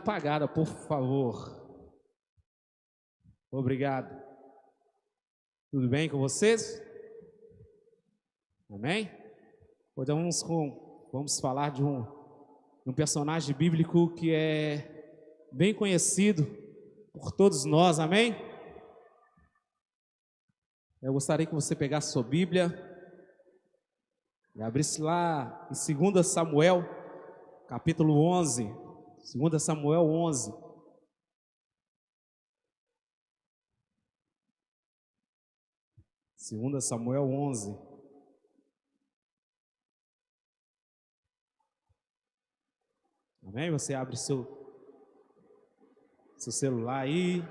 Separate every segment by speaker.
Speaker 1: apagada, por favor. Obrigado. Tudo bem com vocês? Amém? Hoje vamos falar de um personagem bíblico que é bem conhecido por todos nós, amém? Eu gostaria que você pegasse sua Bíblia e abrisse lá em 2 Samuel, capítulo 11. 2 Samuel 11. Segunda Samuel 11. Amém? Você abre seu celular aí,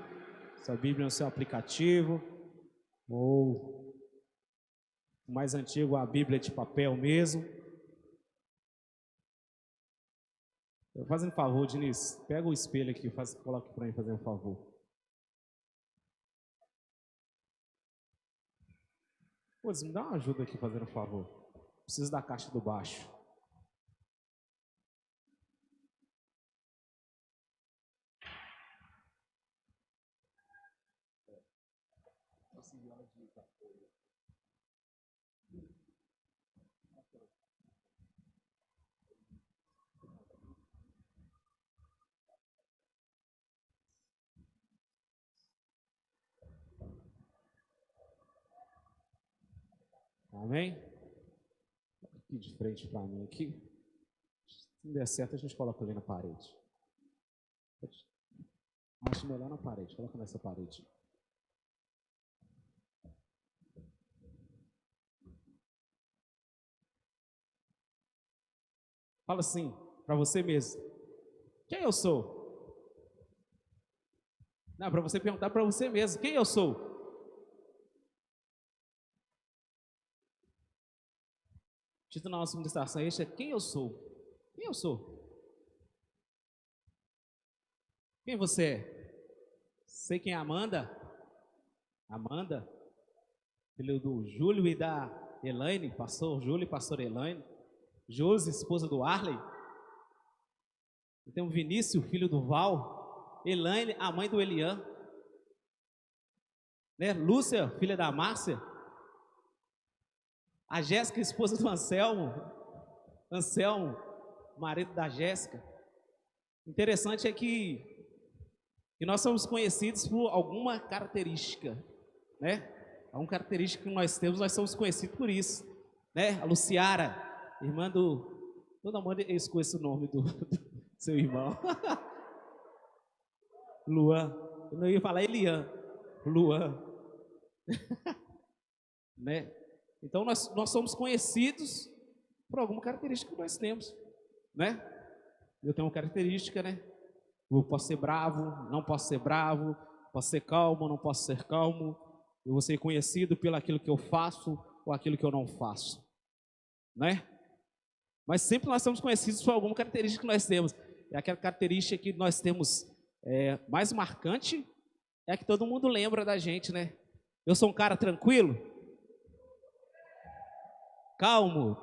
Speaker 1: sua Bíblia no seu aplicativo, ou o mais antigo, a Bíblia de papel mesmo. Fazendo um favor, Diniz, pega o espelho aqui, coloca para mim fazer um favor. Pô, me dá uma ajuda aqui fazendo um favor. Preciso da caixa do baixo. Amém? Aqui de frente para mim aqui. Se não der certo, a gente coloca ali na parede. Acho melhor na parede. Coloca nessa parede. Fala assim, para você mesmo. Quem eu sou? Não, para você perguntar para você mesmo. Quem eu sou? O título da nossa ministração é quem eu sou? Quem eu sou? Quem você é? Sei quem é Amanda? Amanda? Filho do Júlio e da Elaine, pastor Júlio e pastor Elaine. Josi, esposa do Arley. Tem o Vinícius, filho do Val. Elaine, a mãe do Elian. Né? Lúcia, filha da Márcia. A Jéssica, esposa do Anselmo. Anselmo, marido da Jéssica. Interessante é que nós somos conhecidos por alguma característica, né? Alguma característica que nós temos, nós somos conhecidos por isso, né? A Luciara, irmã do... Toda mãe eu esqueço o nome do seu irmão. Luan. Eu não ia falar Elian. Luan. Né? Então nós somos conhecidos por alguma característica que nós temos, né? Eu tenho uma característica, né? Eu posso ser bravo, não posso ser bravo, posso ser calmo, não posso ser calmo. Eu vou ser conhecido pelo aquilo que eu faço ou aquilo que eu não faço, né? Mas sempre nós somos conhecidos por alguma característica que nós temos. E aquela característica que nós temos mais marcante é a que todo mundo lembra da gente, né? Eu sou um cara tranquilo, calmo.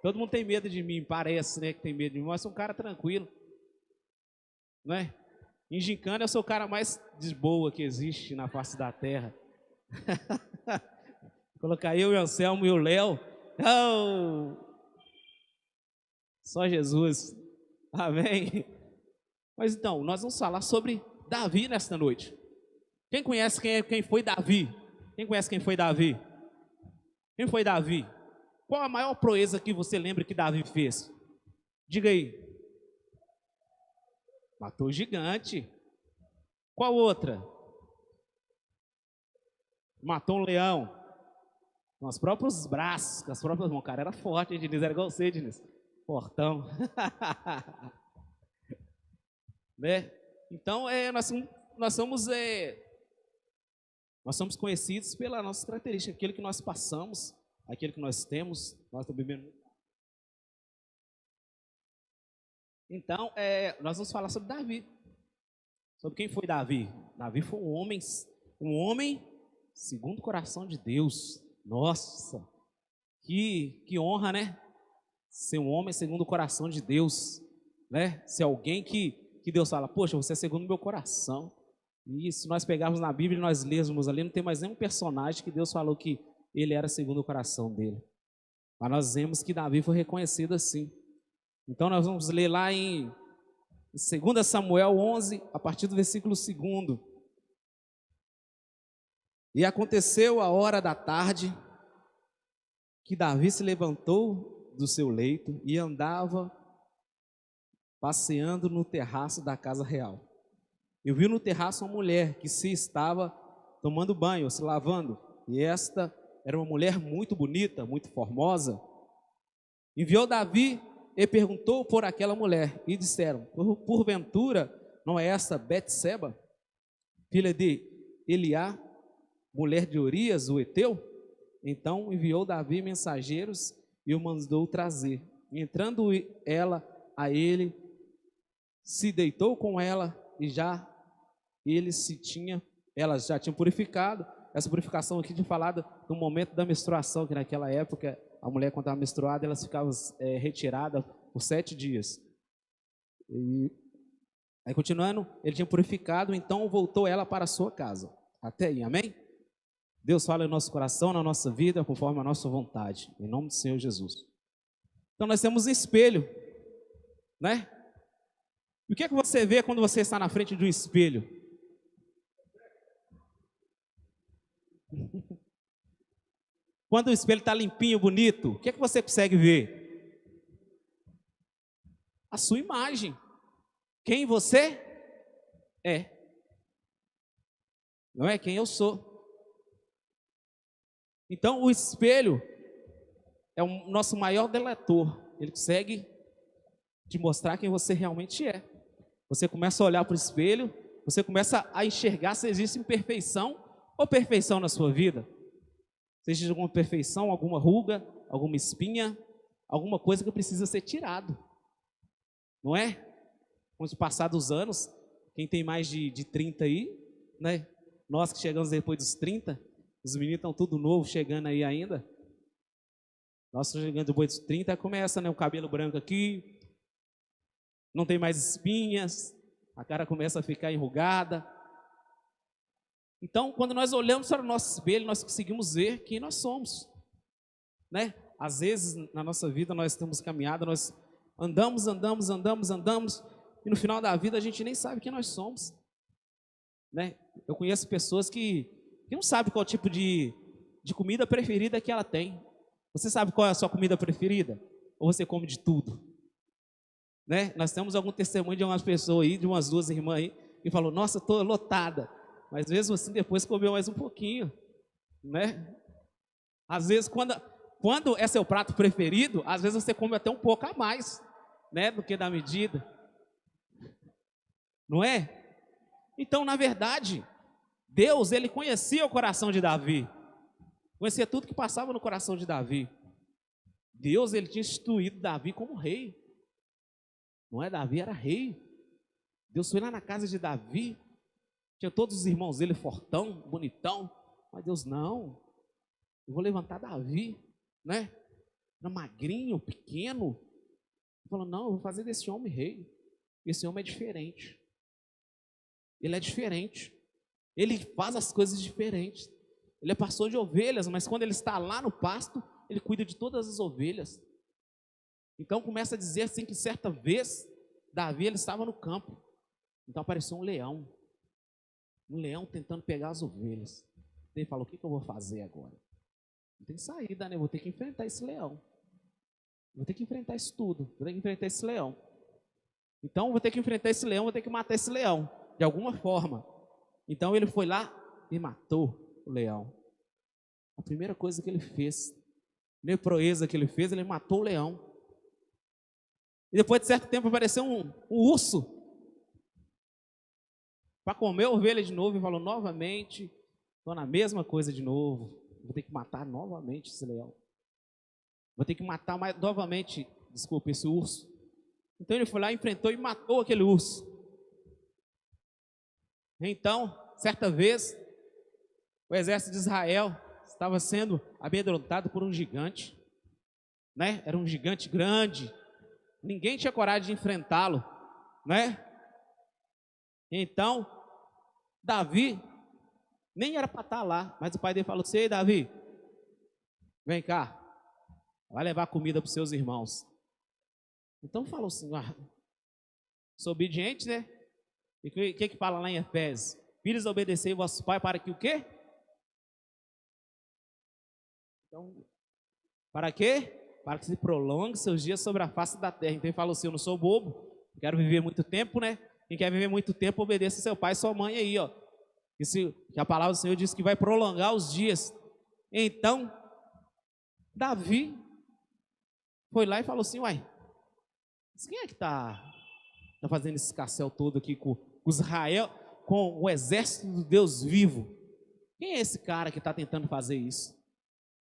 Speaker 1: Todo mundo tem medo de mim, parece, né, que tem medo de mim, mas eu sou um cara tranquilo, né? Em gincana eu sou o cara mais de boa que existe na face da terra. Colocar eu e o Anselmo e o Léo. Oh! Só Jesus. Amém. Mas então, nós vamos falar sobre Davi nesta noite. Quem conhece quem foi Davi? Quem conhece quem foi Davi? Quem foi Davi? Qual a maior proeza que você lembra que Davi fez? Diga aí. Matou o gigante. Qual outra? Matou um leão. Com os próprios braços, com as próprias mãos. O cara era forte, hein, Diniz? Era igual você, Diniz. Fortão. Né? Então, nós somos conhecidos pela nossa característica, aquilo que nós passamos, aquilo que nós temos. Nós estamos bebendo. Então, nós vamos falar sobre Davi. Sobre quem foi Davi. Davi foi um homem segundo o coração de Deus. Nossa, que honra, né? Ser um homem segundo o coração de Deus, né? Ser alguém que que Deus fala, poxa, você é segundo o meu coração. E se nós pegarmos na Bíblia e nós lermos ali, não tem mais nenhum personagem que Deus falou que ele era segundo o coração dele. Mas nós vemos que Davi foi reconhecido assim. Então nós vamos ler lá em 2 Samuel 11, a partir do versículo 2. E aconteceu a hora da tarde, que Davi se levantou do seu leito e andava passeando no terraço da casa real. Eu vi no terraço uma mulher que se estava tomando banho, se lavando, e esta era uma mulher muito bonita, muito formosa. Enviou Davi e perguntou por aquela mulher, e disseram, porventura não é esta Betseba, filha de Eliá, mulher de Urias, o Eteu? Então enviou Davi mensageiros e o mandou trazer. Entrando ela a ele, se deitou com ela e elas já tinham purificado. Essa purificação aqui de falada no momento da menstruação, que naquela época a mulher quando estava menstruada, elas ficavam retiradas por 7 dias. E aí continuando, ele tinha purificado, então voltou ela para a sua casa. Até aí, amém? Deus fala em nosso coração, na nossa vida, conforme a nossa vontade, em nome do Senhor Jesus. Então nós temos um espelho, né? E o que é que você vê quando você está na frente de um espelho? Quando o espelho está limpinho, bonito, o que é que você consegue ver? A sua imagem. Quem você é. Não é quem eu sou. Então o espelho é o nosso maior delator. Ele consegue te mostrar quem você realmente é. Você começa a olhar para o espelho, você começa a enxergar se existe imperfeição ou perfeição na sua vida. Se existe alguma perfeição, alguma ruga, alguma espinha, alguma coisa que precisa ser tirado. Não é? Com os passados anos, quem tem mais de 30 aí, né? Nós que chegamos depois dos 30, os meninos estão tudo novo chegando aí ainda. Nós chegando depois dos 30, começa, né? O cabelo branco aqui, não tem mais espinhas, a cara começa a ficar enrugada. Então, quando nós olhamos para o nosso espelho, nós conseguimos ver quem nós somos, né? Às vezes, na nossa vida, nós temos caminhado, nós andamos, e no final da vida a gente nem sabe quem nós somos, né? Eu conheço pessoas que não sabem qual tipo de comida preferida que ela tem. Você sabe qual é a sua comida preferida? Ou você come de tudo? Né? Nós temos algum testemunho de umas pessoas aí, de umas 2 irmãs aí, que falou, nossa, estou lotada. Mas mesmo assim, depois comeu mais um pouquinho, né? Às vezes, quando é seu prato preferido, às vezes você come até um pouco a mais, né, do que da medida. Não é? Então, na verdade, Deus, ele conhecia o coração de Davi. Conhecia tudo que passava no coração de Davi. Deus, ele tinha instituído Davi como rei. Não é? Davi era rei. Deus foi lá na casa de Davi. Tinha todos os irmãos dele fortão, bonitão. Mas Deus, não. Eu vou levantar Davi, né? Era magrinho, pequeno. Ele falou, não, eu vou fazer desse homem rei. Esse homem é diferente. Ele é diferente. Ele faz as coisas diferentes. Ele é pastor de ovelhas, mas quando ele está lá no pasto, ele cuida de todas as ovelhas. Então começa a dizer assim que certa vez, Davi ele estava no campo. Então apareceu um leão tentando pegar as ovelhas. Ele falou, o que eu vou fazer agora? Não tem saída, né? Eu vou ter que enfrentar esse leão. Vou ter que enfrentar isso tudo. Vou ter que enfrentar esse leão. Então vou ter que enfrentar esse leão, vou ter que matar esse leão, de alguma forma. Então ele foi lá e matou o leão. A primeira coisa que ele fez, a primeira proeza que ele fez, ele matou o leão. E depois de certo tempo apareceu um urso para comer a ovelha de novo e falou novamente, estou na mesma coisa de novo, vou ter que matar novamente esse leão. Vou ter que matar novamente, desculpa, esse urso. Então ele foi lá, enfrentou e matou aquele urso. Então, certa vez, o exército de Israel estava sendo amedrontado por um gigante, né? Era um gigante grande. Ninguém tinha coragem de enfrentá-lo, né? Então, Davi nem era para estar lá, mas o pai dele falou assim: ei, Davi, vem cá, vai levar comida para os seus irmãos. Então falou assim: sou obediente, né? E o que fala lá em Efésios? Filhos, obedecei vosso pai para que o quê? Então, para quê? Para que se prolongue seus dias sobre a face da terra. Então ele falou assim: eu não sou bobo, quero viver muito tempo, né? Quem quer viver muito tempo, obedeça seu pai e sua mãe aí, ó. Que a palavra do Senhor diz que vai prolongar os dias. Então, Davi foi lá e falou assim: uai, quem é que tá fazendo esse escarcéu todo aqui com Israel, com o exército do Deus vivo? Quem é esse cara que está tentando fazer isso?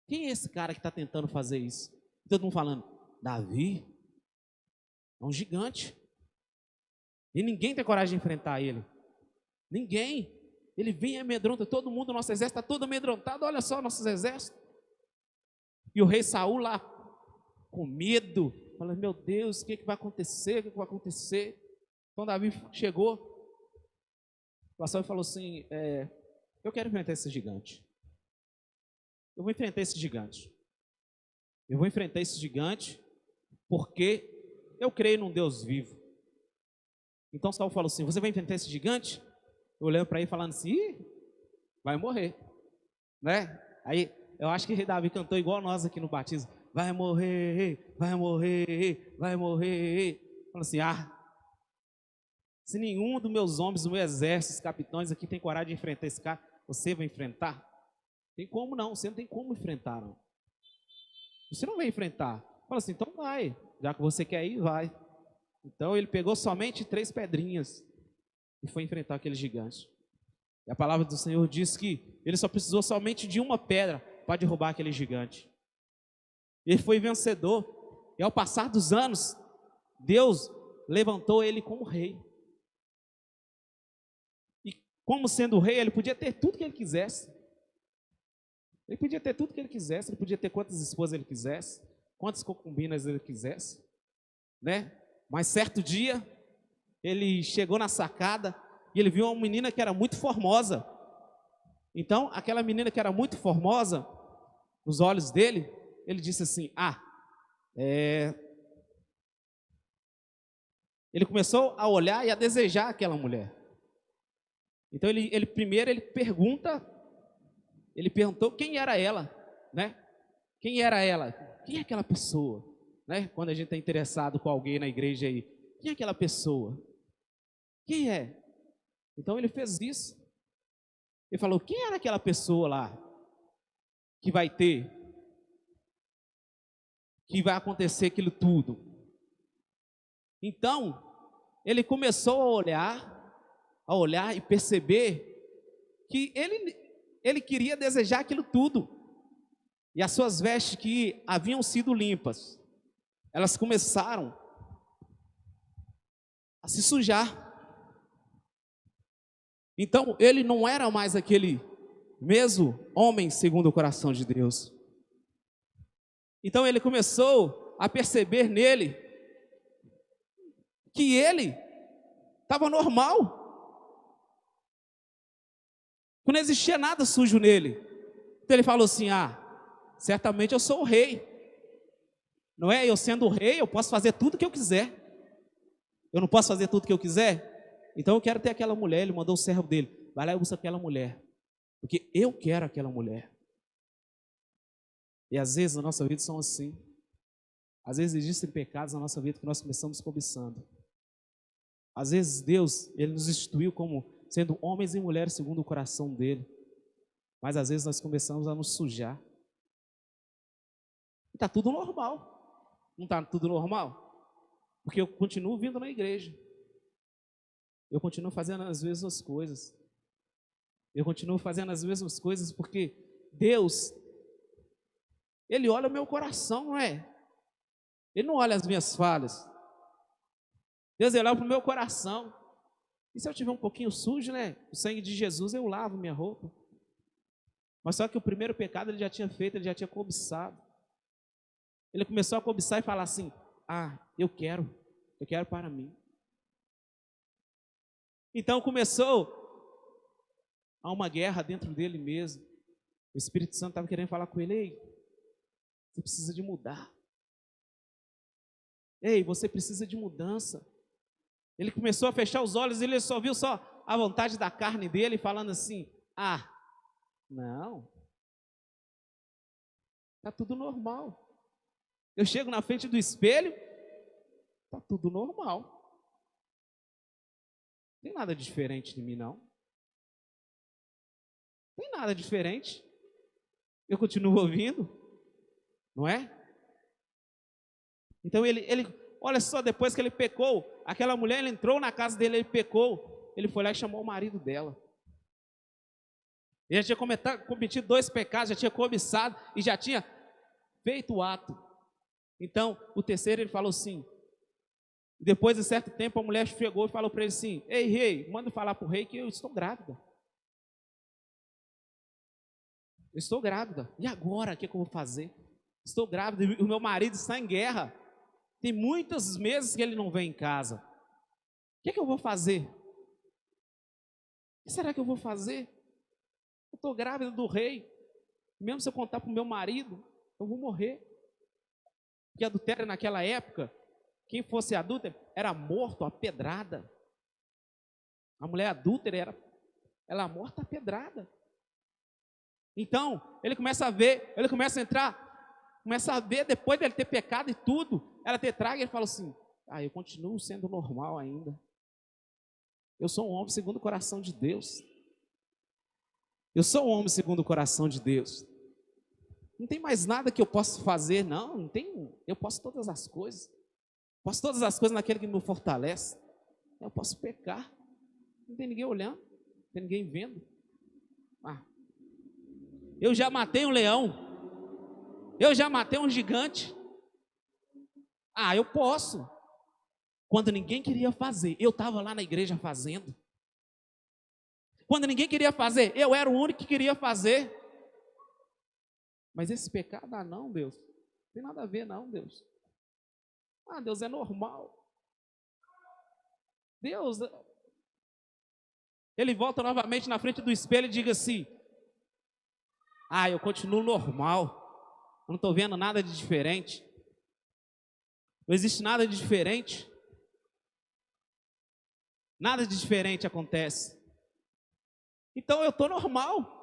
Speaker 1: Quem é esse cara que está tentando fazer isso? Todo mundo falando: Davi é um gigante. E ninguém tem coragem de enfrentar ele. Ninguém. Ele vem e amedronta todo mundo, o nosso exército está todo amedrontado. Olha só nossos exércitos. E o rei Saul lá, com medo, falando: meu Deus, o que vai acontecer? O que vai acontecer? Então Davi chegou, o pastor falou assim: eu quero enfrentar esse gigante. Eu vou enfrentar esse gigante. Eu vou enfrentar esse gigante porque eu creio num Deus vivo. Então Saul falou assim: você vai enfrentar esse gigante? Eu olhando para ele falando assim: ih, vai morrer, né? Aí eu acho que Davi cantou igual nós aqui no batismo: vai morrer, vai morrer, vai morrer. Falou assim: se nenhum dos meus homens, do meu exército, os capitães aqui tem coragem de enfrentar esse cara, você vai enfrentar? Tem como não, você não tem como enfrentar, não. Você não vai enfrentar. Fala assim: então vai, já que você quer ir, vai. Então ele pegou somente 3 pedrinhas e foi enfrentar aquele gigante. E a palavra do Senhor diz que ele só precisou somente de uma pedra para derrubar aquele gigante. Ele foi vencedor. E ao passar dos anos, Deus levantou ele como rei. E como sendo rei, ele podia ter tudo que ele quisesse. Ele podia ter tudo que ele quisesse. Ele podia ter quantas esposas ele quisesse, quantas concubinas ele quisesse, né? Mas certo dia, ele chegou na sacada e ele viu uma menina que era muito formosa. Então, aquela menina que era muito formosa, nos olhos dele, ele disse assim: ele começou a olhar e a desejar aquela mulher. Então, primeiro ele perguntou quem era ela, né? Quem era ela? Quem é aquela pessoa? Né? Quando a gente está interessado com alguém na igreja aí, quem é aquela pessoa? Quem é? Então ele fez isso. Ele falou: quem era aquela pessoa lá que vai acontecer aquilo tudo? Então ele começou a olhar e perceber que ele queria desejar aquilo tudo. E as suas vestes que haviam sido limpas, elas começaram a se sujar. Então ele não era mais aquele mesmo homem segundo o coração de Deus. Então ele começou a perceber nele que ele estava normal, que não existia nada sujo nele. Então ele falou assim: certamente eu sou o rei, não é? Eu sendo o rei, eu posso fazer tudo o que eu quiser. Eu não posso fazer tudo o que eu quiser? Então eu quero ter aquela mulher. Ele mandou o servo dele: vai lá e busca aquela mulher, porque eu quero aquela mulher. E às vezes na nossa vida são assim. Às vezes existem pecados na nossa vida que nós começamos cobiçando. Às vezes Deus, Ele nos instituiu como sendo homens e mulheres segundo o coração dEle. Mas às vezes nós começamos a nos sujar. E está tudo normal. Não está tudo normal? Porque eu continuo vindo na igreja. Eu continuo fazendo as mesmas coisas. Eu continuo fazendo as mesmas coisas porque Deus, Ele olha o meu coração, não é? Ele não olha as minhas falhas. Deus, Ele olha para o meu coração. E se eu tiver um pouquinho sujo, né? O sangue de Jesus, eu lavo minha roupa. Mas só que o primeiro pecado Ele já tinha feito, Ele já tinha cobiçado. Ele começou a cobiçar e falar assim: eu quero para mim. Então começou a uma guerra dentro dele mesmo. O Espírito Santo estava querendo falar com ele: ei, você precisa de mudar. Ei, você precisa de mudança. Ele começou a fechar os olhos e ele só viu só a vontade da carne dele, falando assim: ah, não, está tudo normal. Eu chego na frente do espelho, está tudo normal. Não tem nada diferente de mim, não. Não tem nada diferente. Eu continuo ouvindo, não é? Então ele, olha só, depois que ele pecou, aquela mulher, ele entrou na casa dele, ele pecou, ele foi lá e chamou o marido dela. Ele já tinha cometido 2 pecados, já tinha cobiçado e já tinha feito o ato. Então, o terceiro ele falou assim, depois de certo tempo a mulher chegou e falou para ele assim: ei rei, manda falar para o rei que eu estou grávida. Eu estou grávida, e agora o que eu vou fazer? Estou grávida, e o meu marido está em guerra. Tem muitos meses que ele não vem em casa. O que eu vou fazer? O que será que eu vou fazer? Eu estou grávida do rei. Mesmo se eu contar para o meu marido, eu vou morrer. Porque adultério naquela época, quem fosse adúltero era morto a pedrada. A mulher adúltera ela morta a pedrada. Então, ele começa a ver, ele começa a entrar, começa a ver, depois dele ter pecado e tudo, ela ter trago, ele fala assim: eu continuo sendo normal ainda. Eu sou um homem segundo o coração de Deus. Eu sou um homem segundo o coração de Deus. Não tem mais nada que eu possa fazer, não tem. Eu posso todas as coisas. Posso todas as coisas naquele que me fortalece. Eu posso pecar. Não tem ninguém olhando, não tem ninguém vendo. Eu já matei um leão. Eu já matei um gigante. Eu posso. Quando ninguém queria fazer, eu estava lá na igreja fazendo. Quando ninguém queria fazer, eu era o único que queria fazer. Mas esse pecado, não, Deus. Não tem nada a ver, não, Deus. Deus é normal. Deus. Ele volta novamente na frente do espelho e diz assim: eu continuo normal. Eu não estou vendo nada de diferente. Não existe nada de diferente. Nada de diferente acontece. Então eu estou normal.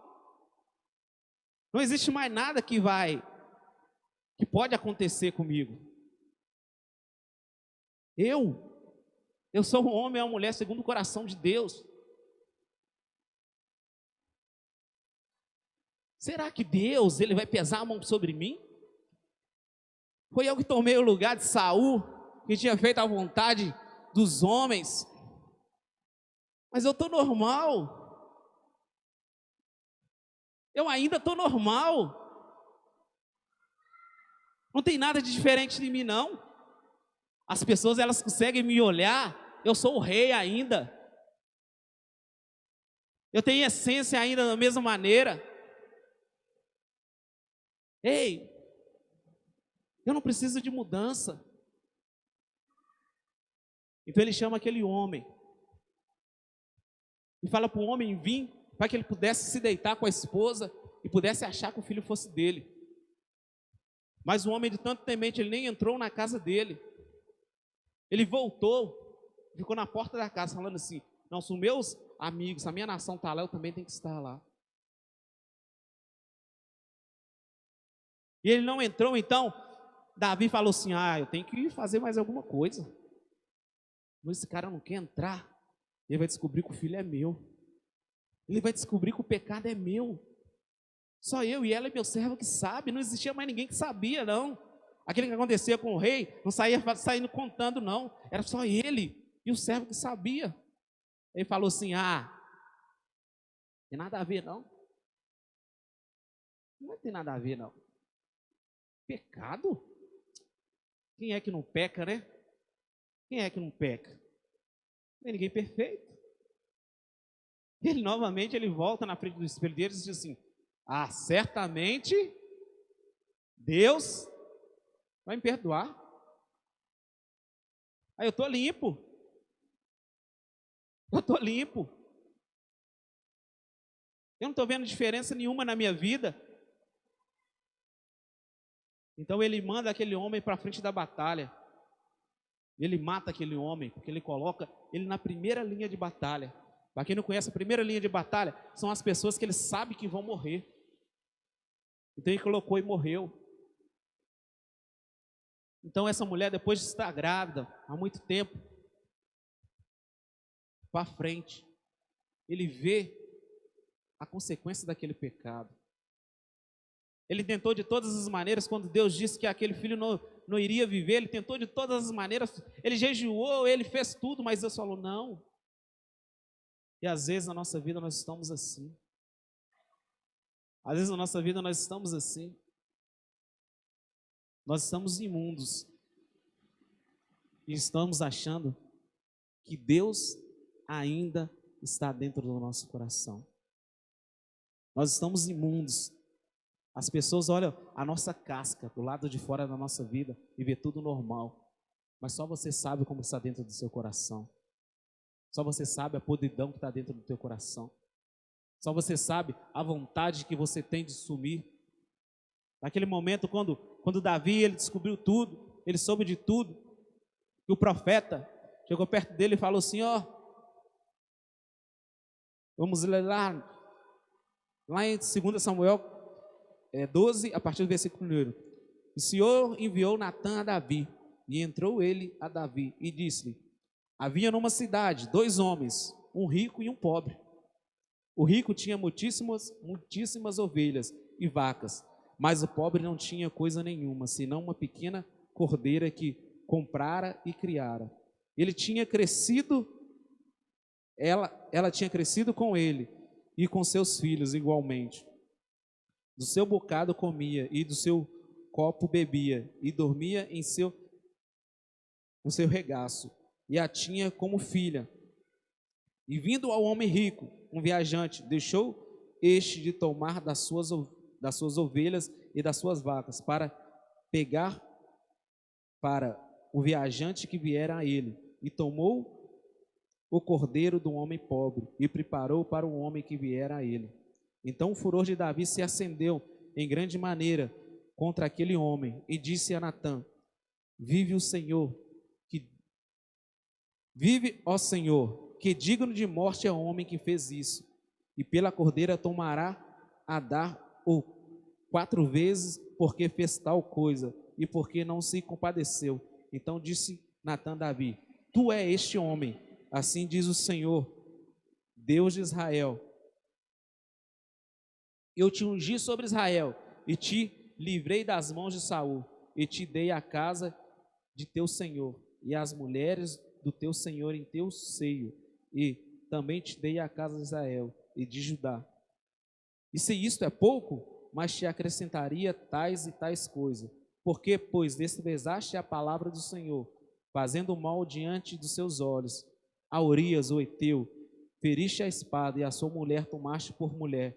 Speaker 1: Não existe mais nada que pode acontecer comigo. Eu sou um homem e uma mulher segundo o coração de Deus. Será que Deus, ele vai pesar a mão sobre mim? Foi eu que tomei o lugar de Saul, que tinha feito a vontade dos homens. Mas eu estou normal. Eu ainda estou normal. Não tem nada de diferente de mim, não. As pessoas, elas conseguem me olhar. Eu sou o rei ainda. Eu tenho essência ainda da mesma maneira. Ei, eu não preciso de mudança. Então ele chama aquele homem e fala para o homem vir, para que ele pudesse se deitar com a esposa e pudesse achar que o filho fosse dele. Mas o homem, de tanto temente, ele nem entrou na casa dele. Ele voltou, ficou na porta da casa falando assim: não, se os meus amigos, a minha nação está lá, eu também tenho que estar lá. E ele não entrou. Então Davi falou assim: eu tenho que fazer mais alguma coisa. Mas esse cara não quer entrar. Ele vai descobrir que o filho é meu. Ele vai descobrir que o pecado é meu. Só eu e ela e meu servo que sabe. Não existia mais ninguém que sabia, não. Aquilo que acontecia com o rei não saía saindo contando, não. Era só ele e o servo que sabia. Ele falou assim: tem nada a ver, não. Não tem nada a ver, não. Pecado? Quem é que não peca, né? Quem é que não peca? Não tem ninguém perfeito. Ele novamente, ele volta na frente do espelho dele e diz assim: certamente Deus vai me perdoar. Eu estou limpo. Eu estou limpo. Eu não estou vendo diferença nenhuma na minha vida. Então ele manda aquele homem para frente da batalha. Ele mata aquele homem, porque ele coloca ele na primeira linha de batalha. Para quem não conhece, a primeira linha de batalha são as pessoas que ele sabe que vão morrer. Então ele colocou e morreu. Então essa mulher, depois de estar grávida há muito tempo, para frente, ele vê a consequência daquele pecado. Ele tentou de todas as maneiras, quando Deus disse que aquele filho não iria viver, ele tentou de todas as maneiras, ele jejuou, ele fez tudo, mas Deus falou não. E às vezes na nossa vida nós estamos assim. Às vezes na nossa vida nós estamos assim. Nós estamos imundos. E estamos achando que Deus ainda está dentro do nosso coração. Nós estamos imundos. As pessoas olham a nossa casca do lado de fora da nossa vida e vê tudo normal. Mas só você sabe como está dentro do seu coração. Só você sabe a podridão que está dentro do teu coração. Só você sabe a vontade que você tem de sumir. Naquele momento, quando Davi ele descobriu tudo, ele soube de tudo, e o profeta chegou perto dele e falou assim, ó, vamos ler lá em 2 Samuel 12, a partir do versículo 1. O Senhor enviou Natã a Davi, e entrou ele a Davi, e disse-lhe, havia numa cidade 2 homens, um rico e um pobre. O rico tinha muitíssimas ovelhas e vacas, mas o pobre não tinha coisa nenhuma, senão uma pequena cordeira que comprara e criara. Ele tinha crescido, ela tinha crescido com ele e com seus filhos igualmente. Do seu bocado comia e do seu copo bebia e dormia no seu regaço, e a tinha como filha. E vindo ao homem rico, um viajante, deixou este de tomar das suas ovelhas e das suas vacas, para pegar para o viajante que viera a ele, e tomou o cordeiro do homem pobre, e preparou para o homem que viera a ele. Então o furor de Davi se acendeu em grande maneira contra aquele homem, e disse a Natã, vive, ó Senhor, que digno de morte é o homem que fez isso, e pela cordeira tomará a dar o 4 vezes, porque fez tal coisa, e porque não se compadeceu. Então disse Natã a Davi, tu é este homem, assim diz o Senhor, Deus de Israel, eu te ungi sobre Israel, e te livrei das mãos de Saul, e te dei a casa de teu Senhor, e as mulheres do teu Senhor em teu seio, e também te dei a casa de Israel e de Judá. E se isto é pouco, mas te acrescentaria tais e tais coisas, porque, pois, desprezaste a palavra do Senhor, fazendo mal diante dos seus olhos, a Urias, o Heteu, feriste a espada, e a sua mulher tomaste por mulher,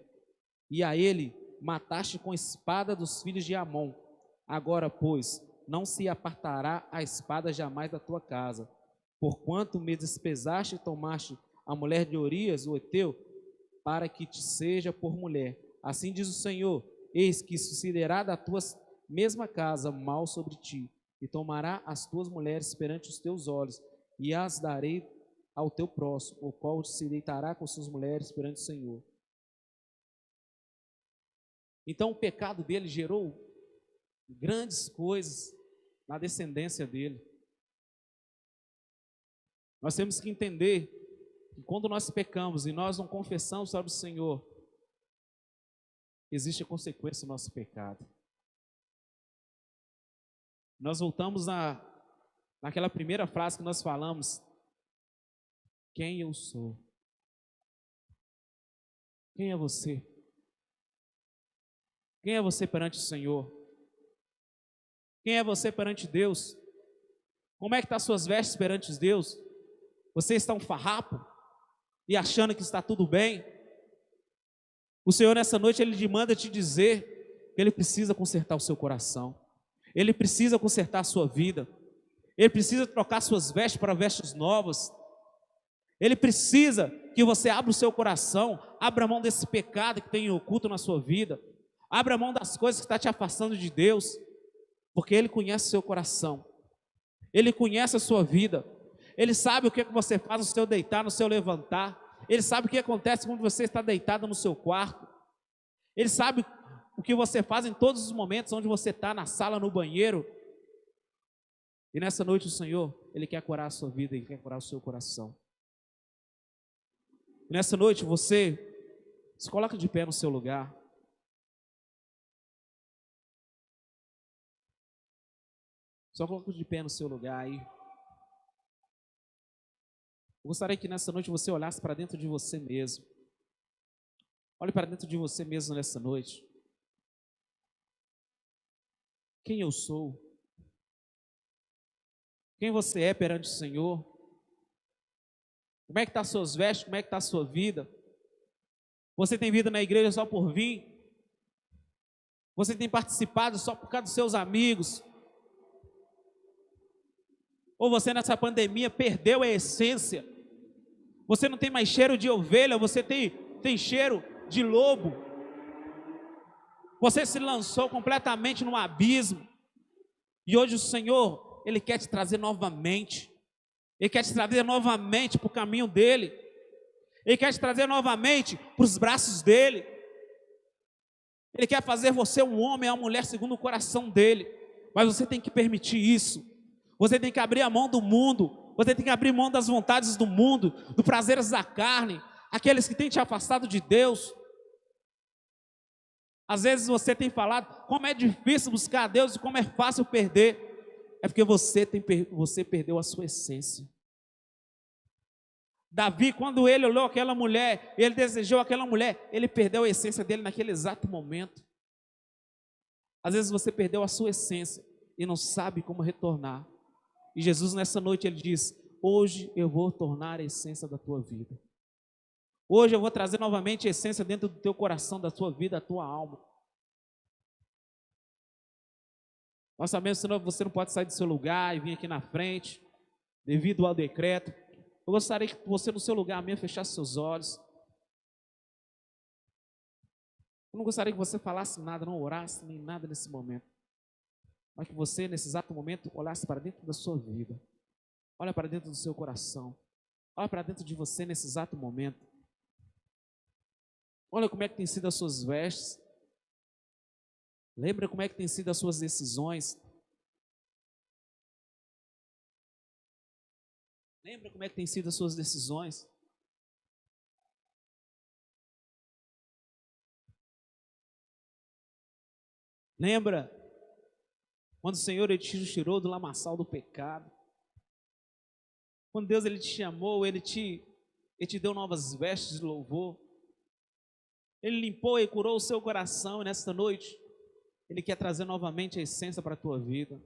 Speaker 1: e a ele mataste com a espada dos filhos de Amon. Agora, pois, não se apartará a espada jamais da tua casa, porquanto me desprezaste e tomaste a mulher de Urias, o Heteu, para que te seja por mulher. Assim diz o Senhor, eis que sucederá da tua mesma casa mal sobre ti, e tomará as tuas mulheres perante os teus olhos, e as darei ao teu próximo, o qual se deitará com suas mulheres perante o Senhor. Então o pecado dele gerou grandes coisas na descendência dele. Nós temos que entender que quando nós pecamos e nós não confessamos sobre o Senhor, existe a consequência do nosso pecado. Nós voltamos naquela primeira frase que nós falamos, quem eu sou? Quem é você? Quem é você perante o Senhor? Quem é você perante Deus? Como é que estão as suas vestes perante Deus? Você está um farrapo e achando que está tudo bem? O Senhor nessa noite Ele manda te dizer que Ele precisa consertar o seu coração. Ele precisa consertar a sua vida. Ele precisa trocar suas vestes para vestes novas. Ele precisa que você abra o seu coração, abra mão desse pecado que tem oculto na sua vida, abra mão das coisas que estão te afastando de Deus, porque Ele conhece o seu coração, Ele conhece a sua vida, Ele sabe o que você faz no seu deitar, no seu levantar, Ele sabe o que acontece quando você está deitado no seu quarto, Ele sabe o que você faz em todos os momentos, onde você está, na sala, no banheiro. E nessa noite o Senhor, Ele quer curar a sua vida, Ele quer curar o seu coração. E nessa noite você se coloca de pé no seu lugar. Só coloca de pé no seu lugar aí. Eu gostaria que nessa noite você olhasse para dentro de você mesmo. Olhe para dentro de você mesmo nessa noite. Quem eu sou? Quem você é perante o Senhor? Como é que estão as suas vestes? Como é que está a sua vida? Você tem vida na igreja só por vir? Você tem participado só por causa dos seus amigos? Ou você nessa pandemia perdeu a essência? Você não tem mais cheiro de ovelha, você tem cheiro de lobo. Você se lançou completamente num abismo. E hoje o Senhor, Ele quer te trazer novamente. Ele quer te trazer novamente para o caminho dEle. Ele quer te trazer novamente para os braços dEle. Ele quer fazer você um homem ou uma mulher segundo o coração dEle. Mas você tem que permitir isso. Você tem que abrir a mão do mundo. Você tem que abrir mão das vontades do mundo, dos prazeres da carne, aqueles que têm te afastado de Deus. Às vezes você tem falado como é difícil buscar a Deus e como é fácil perder. É porque você perdeu a sua essência. Davi, quando ele olhou aquela mulher, ele desejou aquela mulher, ele perdeu a essência dele naquele exato momento. Às vezes você perdeu a sua essência e não sabe como retornar. E Jesus nessa noite ele diz: hoje eu vou tornar a essência da tua vida. Hoje eu vou trazer novamente a essência dentro do teu coração, da tua vida, da tua alma. Nós sabemos que você não pode sair do seu lugar e vir aqui na frente, devido ao decreto. Eu gostaria que você no seu lugar mesmo fechasse seus olhos. Eu não gostaria que você falasse nada, não orasse nem nada nesse momento. Mas que você, nesse exato momento, olhasse para dentro da sua vida. Olha para dentro do seu coração. Olha para dentro de você nesse exato momento. Olha como é que tem sido as suas vestes. Lembra como é que tem sido as suas decisões. Lembra como é que tem sido as suas decisões. Lembra quando o Senhor ele te tirou do lamaçal do pecado. Quando Deus ele te chamou, ele te deu novas vestes de louvor. Ele limpou e curou o seu coração. E nesta noite, Ele quer trazer novamente a essência para a tua vida.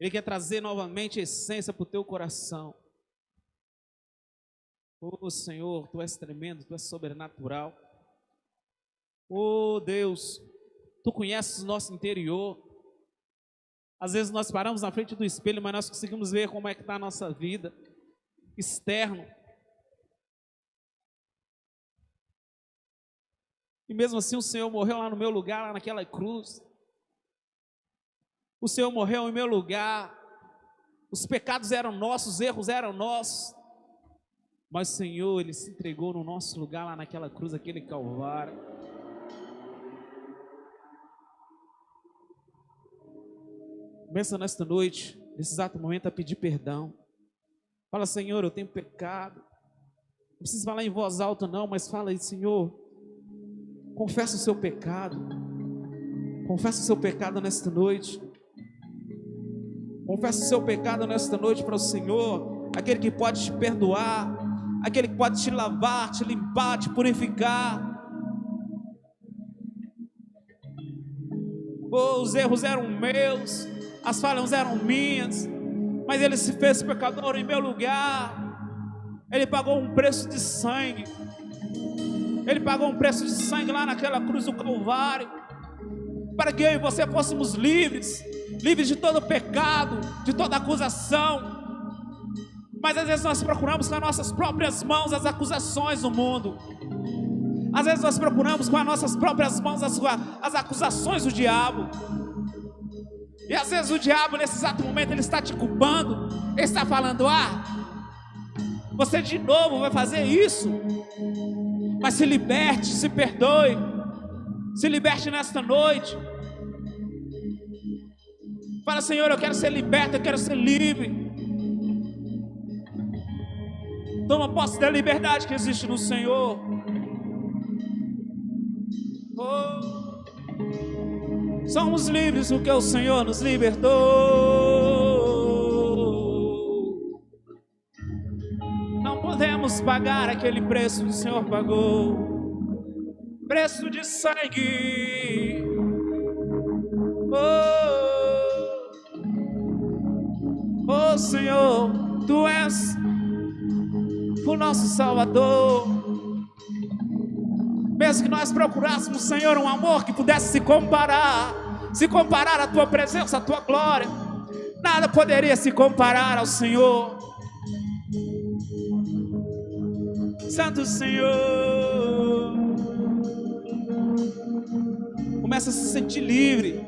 Speaker 1: Ele quer trazer novamente a essência para o teu coração. Oh Senhor, Tu és tremendo, Tu és sobrenatural. Oh Deus, Tu conheces o nosso interior. Às vezes nós paramos na frente do espelho, mas nós conseguimos ver como é que está a nossa vida externo. E mesmo assim o Senhor morreu lá no meu lugar, lá naquela cruz. O Senhor morreu em meu lugar. Os pecados eram nossos, os erros eram nossos. Mas o Senhor, Ele se entregou no nosso lugar, lá naquela cruz, aquele Calvário. Começa nesta noite, nesse exato momento, a pedir perdão. Fala: Senhor, eu tenho pecado. Não precisa falar em voz alta não, mas fala aí: Senhor, confessa o seu pecado. Confessa o seu pecado nesta noite. Confessa o seu pecado nesta noite para o Senhor, aquele que pode te perdoar, aquele que pode te lavar, te limpar, te purificar. Oh, os erros eram meus, as falhas eram minhas, mas Ele se fez pecador em meu lugar. Ele pagou um preço de sangue. Ele pagou um preço de sangue lá naquela cruz do Calvário, para que eu e você fôssemos livres, livres de todo pecado, de toda acusação. Mas às vezes nós procuramos com as nossas próprias mãos as acusações do mundo. Às vezes nós procuramos com as nossas próprias mãos as acusações do diabo. E às vezes o diabo, nesse exato momento, ele está te culpando. Ele está falando: ah, você de novo vai fazer isso. Mas se liberte, se perdoe. Se liberte nesta noite. Fala: Senhor, eu quero ser liberto, eu quero ser livre. Toma posse da liberdade que existe no Senhor. Oh, somos livres porque o Senhor nos libertou. Não podemos pagar aquele preço que o Senhor pagou, preço de sangue. Oh Senhor, Tu és o nosso Salvador. Mesmo que nós procurássemos, Senhor, um amor que pudesse se comparar à Tua presença, à Tua glória, nada poderia se comparar ao Senhor. Santo Senhor, começa a se sentir livre,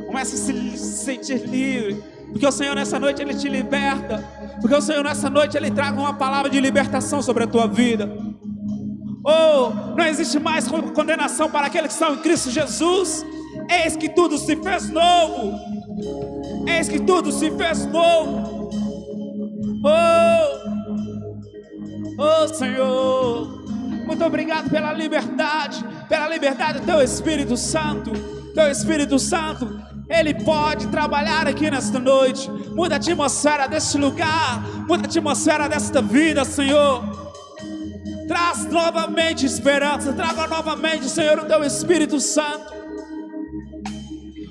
Speaker 1: começa a se sentir livre, porque o Senhor nessa noite Ele te liberta, porque o Senhor nessa noite Ele traga uma palavra de libertação sobre a tua vida. Oh, não existe mais condenação para aqueles que estão em Cristo Jesus. Eis que tudo se fez novo. Eis que tudo se fez novo. Oh Senhor, muito obrigado pela liberdade do Teu Espírito Santo. Teu Espírito Santo, Ele pode trabalhar aqui nesta noite. Muda a atmosfera deste lugar, muda a atmosfera desta vida, Senhor. Traz novamente esperança, traga novamente, Senhor, o Teu Espírito Santo.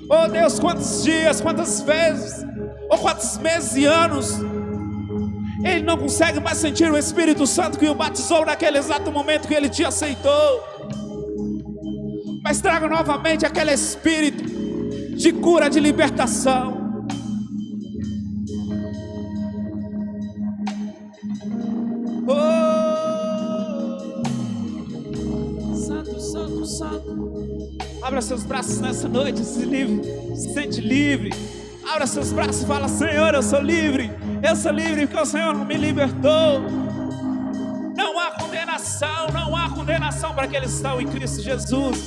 Speaker 1: Oh Deus, quantos dias, quantas vezes, ou quantos meses e anos ele não consegue mais sentir o Espírito Santo que o batizou naquele exato momento que ele te aceitou. Mas traga novamente aquele Espírito de cura, de libertação. Santo, Santo, Santo. Abra seus braços nessa noite, se sente livre. Abra seus braços e fala: Senhor, eu sou livre. Eu sou livre porque o Senhor me libertou. Não há condenação para aqueles que estão em Cristo Jesus.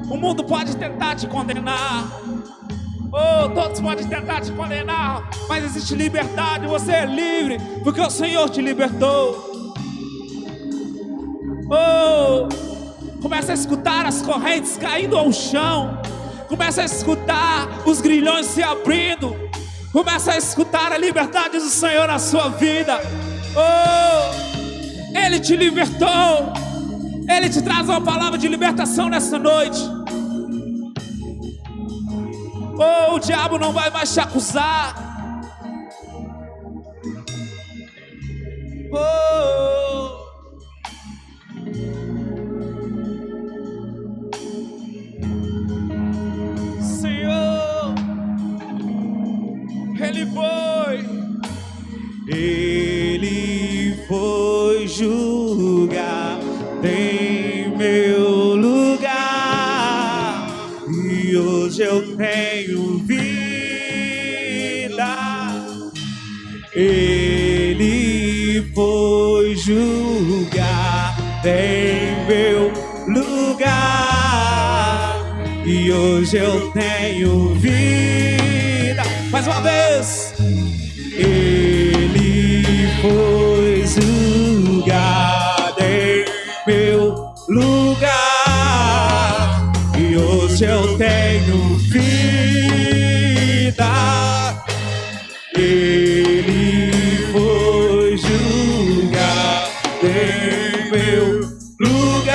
Speaker 1: O mundo pode tentar te condenar. Oh, todos podem tentar te condenar, mas existe liberdade, você é livre, porque o Senhor te libertou. Oh, começa a escutar as correntes caindo ao chão. Começa a escutar os grilhões se abrindo. Começa a escutar a liberdade do Senhor na sua vida. Oh, Ele te libertou. Ele te traz uma palavra de libertação nessa noite. Oh, o diabo não vai mais te acusar. Oh, Senhor, Ele foi julgar em meu lugar, e hoje eu tenho vida. Ele foi julgar em meu lugar, e hoje eu tenho vida. Mais uma vez. Ele foi julgado em meu lugar, e hoje eu tenho vida. Ele foi julgado em meu lugar,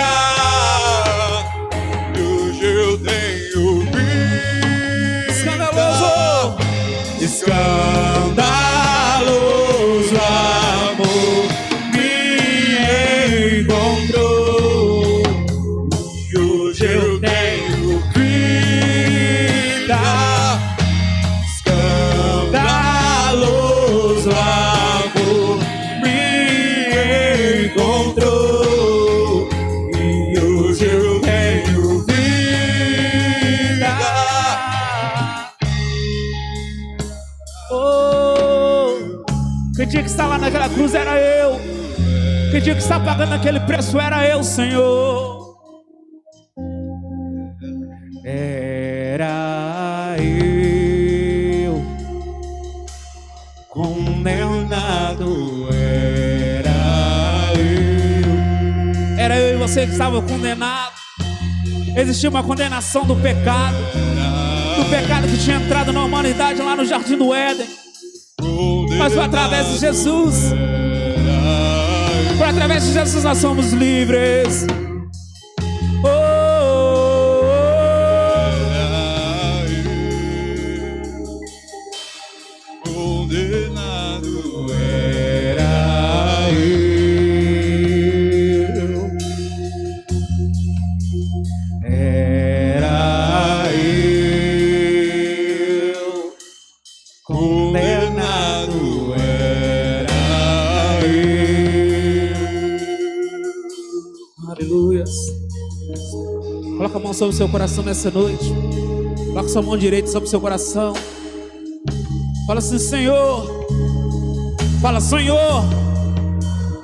Speaker 1: e hoje eu tenho vida. Escandaloso, escandaloso amor me encontrou, e hoje eu tenho vida. Escandaloso amor dia que está pagando aquele preço era eu, Senhor. Era eu, condenado, era eu e você que estava condenado. Existia uma condenação do pecado que tinha entrado na humanidade lá no Jardim do Éden. Mas foi através de Jesus. Foi através de Jesus nós somos livres. Coloca a mão sobre o seu coração nessa noite. Coloca sua mão direita sobre o seu coração. Fala assim: Senhor. Fala: Senhor,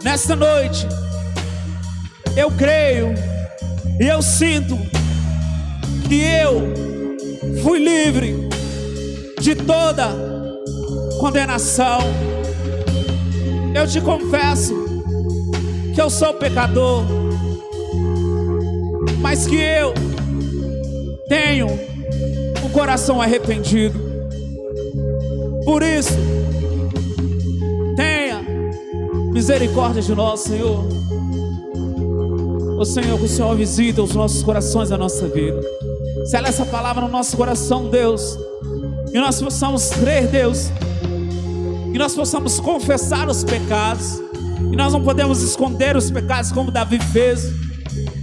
Speaker 1: nessa noite eu creio e eu sinto que eu fui livre de toda condenação. Eu te confesso que eu sou pecador, mas que eu tenho um coração arrependido. Por isso, tenha misericórdia de nós, Senhor. Ô Senhor, que o Senhor visita os nossos corações, a nossa vida. Sela essa palavra no nosso coração, Deus, e nós possamos crer, Deus, e nós possamos confessar os pecados. E nós não podemos esconder os pecados como Davi fez.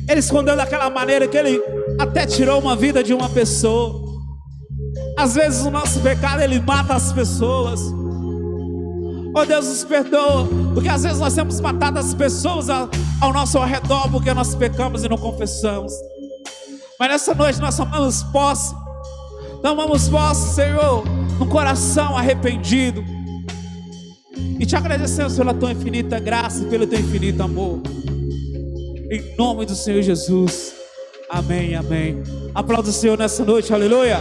Speaker 1: Ele escondeu daquela maneira que ele até tirou uma vida de uma pessoa. Às vezes o nosso pecado, ele mata as pessoas. Oh Deus, nos perdoa, porque às vezes nós temos matado as pessoas ao nosso redor, porque nós pecamos e não confessamos. Mas nessa noite nós tomamos posse, Senhor, no coração arrependido, e te agradecemos pela tua infinita graça e pelo teu infinito amor. Em nome do Senhor Jesus. Amém, amém. Aplauda o Senhor nessa noite, aleluia.